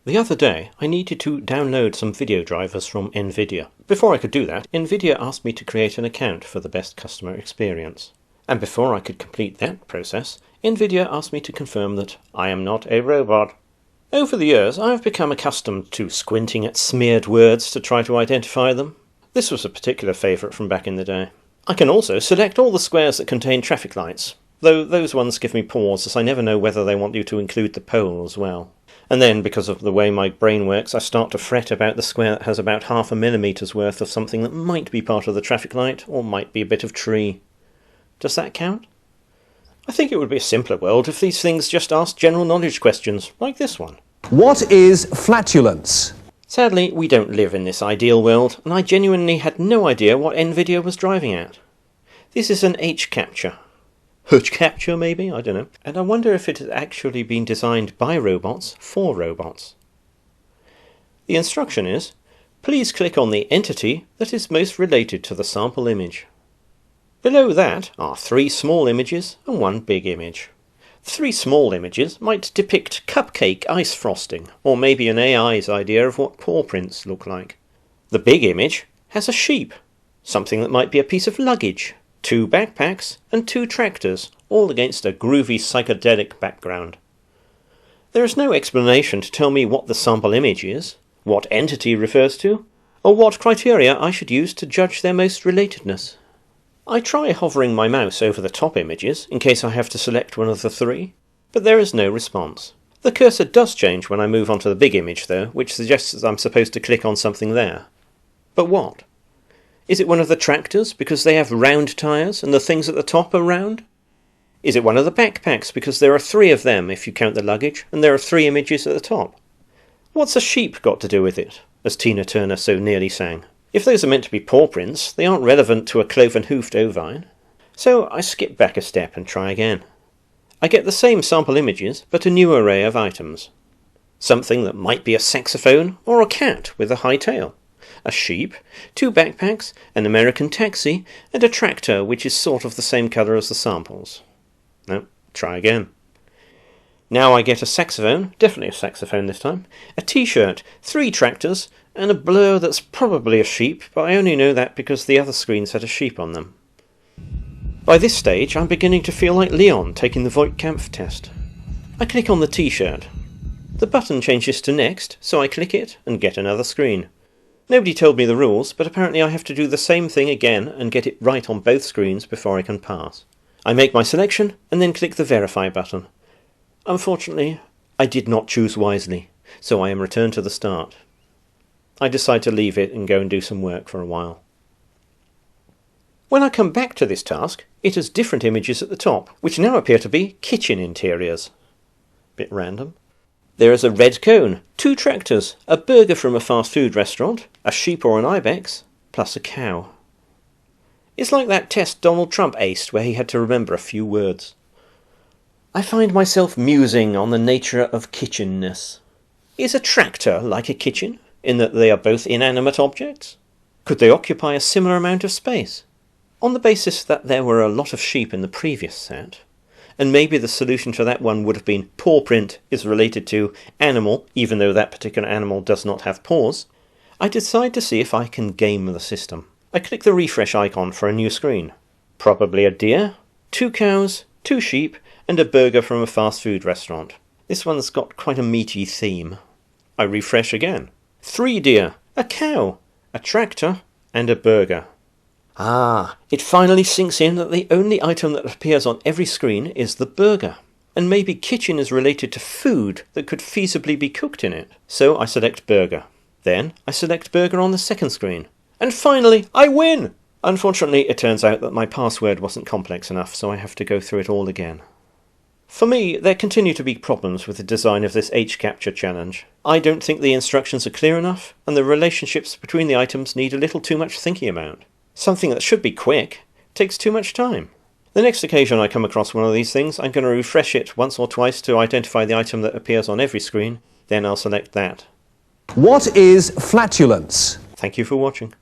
The other day, I needed to download some video drivers from NVIDIA. Before I could do that, NVIDIA asked me to create an account for the best customer experience. And before I could complete that process, NVIDIA asked me to confirm that I am not a robot. Over the years, I have become accustomed to squinting at smeared words to try to identify them. This was a particular favourite from back in the day. I can also select all the squares that contain traffic lights, though those ones give me pause as I never know whether they want you to include the pole as well. And then, because of the way my brain works, I start to fret about the square that has about 0.5 millimetres worth of something that might be part of the traffic light, or might be a bit of tree. Does that count? I think it would be a simpler world if these things just asked general knowledge questions, like this one. What is flatulence? Sadly, we don't live in this ideal world, and I genuinely had no idea what NVIDIA was driving at. This is an hCaptcha. hCaptcha, maybe? I don't know. And I wonder if it has actually been designed by robots for robots. The instruction is, please click on the entity that is most related to the sample image. Below that are 3 small images and 1 big image. The 3 small images might depict cupcake ice frosting, or maybe an AI's idea of what paw prints look like. The big image has a sheep, something that might be a piece of luggage, 2 backpacks and 2 tractors, all against a groovy psychedelic background. There is no explanation to tell me what the sample image is, what entity refers to, or what criteria I should use to judge their most relatedness. I try hovering my mouse over the top images in case I have to select one of the 3, but there is no response. The cursor does change when I move on to the big image though, which suggests that I'm supposed to click on something there. But what? Is it one of the tractors because they have round tyres and the things at the top are round? Is it one of the backpacks because there are 3 of them if you count the luggage and there are 3 images at the top? What's a sheep got to do with it, as Tina Turner so nearly sang? If those are meant to be paw prints, they aren't relevant to a cloven-hoofed ovine. So I skip back a step and try again. I get the same sample images, but a new array of items. Something that might be a saxophone or a cat with a high tail. A sheep, 2 backpacks, an American taxi, and a tractor which is sort of the same colour as the samples. No, try again. Now I get a saxophone, definitely a saxophone this time, a t-shirt, 3 tractors, and a blur that's probably a sheep, but I only know that because the other screens had a sheep on them. By this stage, I'm beginning to feel like Leon taking the Voigt-Kampff test. I click on the t-shirt. The button changes to next, so I click it and get another screen. Nobody told me the rules, but apparently I have to do the same thing again and get it right on both screens before I can pass. I make my selection and then click the verify button. Unfortunately, I did not choose wisely, so I am returned to the start. I decide to leave it and go and do some work for a while. When I come back to this task, it has different images at the top, which now appear to be kitchen interiors. Bit random. There is a red cone, 2 tractors, a burger from a fast food restaurant, a sheep or an ibex, plus a cow. It's like that test Donald Trump aced where he had to remember a few words. I find myself musing on the nature of kitchenness. Is a tractor like a kitchen, in that they are both inanimate objects? Could they occupy a similar amount of space? On the basis that there were a lot of sheep in the previous set, and maybe the solution to that one would have been paw print is related to animal, even though that particular animal does not have paws, I decide to see if I can game the system. I click the refresh icon for a new screen. Probably a deer, 2 cows, 2 sheep, and a burger from a fast food restaurant. This one's got quite a meaty theme. I refresh again. 3 deer, a cow, a tractor, and a burger. Ah, it finally sinks in that the only item that appears on every screen is the burger. And maybe kitchen is related to food that could feasibly be cooked in it. So I select burger. Then I select burger on the second screen. And finally, I win! Unfortunately, it turns out that my password wasn't complex enough, so I have to go through it all again. For me, there continue to be problems with the design of this hCaptcha challenge. I don't think the instructions are clear enough, and the relationships between the items need a little too much thinking about. Something that should be quick takes too much time. The next occasion I come across one of these things, I'm going to refresh it once or twice to identify the item that appears on every screen, then I'll select that. What is flatulence? Thank you for watching.